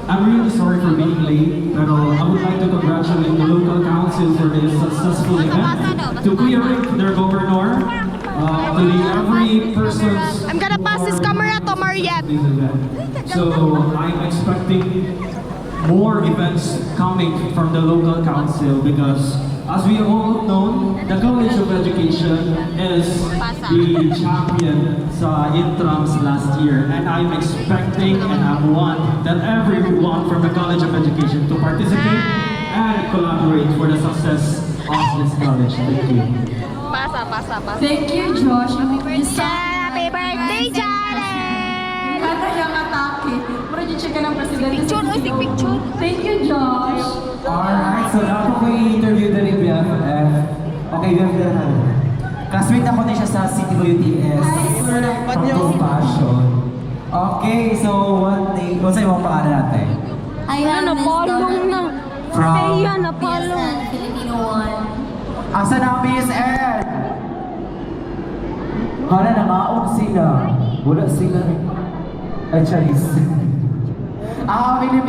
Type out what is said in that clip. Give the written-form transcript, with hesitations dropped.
I'm really sorry for being late, pero I would like to congratulate the local council for this successful event. To Kuya Rick, their governor, to every person's... I'm gonna pass this camera to Mariette. So I'm expecting more events coming from the local council because, as we all know, the College of Education is the champion sa intrams last year, and I'm expecting and I want that everyone from the College of Education to participate and collaborate for the success of this college. Thank you. Pasa. Thank you, Josh. Happy birthday, Jaren! Kata yung atake. Pero di-check ka ng presidente. Picture. Thank you, Josh. Alright, so dapat ko i-interview na rin BFF. Okay, BFF. Classmate ako din siya sa City UTS. From Passion. Okay, so what day? Kung sa'yo ang pangalan natin? Ayan, napalong na. From Ayan, napalong. Filipino 1. Asa na ang Miss Ed? Hala, nangaon sila. Wala sila. Ay, Charis. Philippine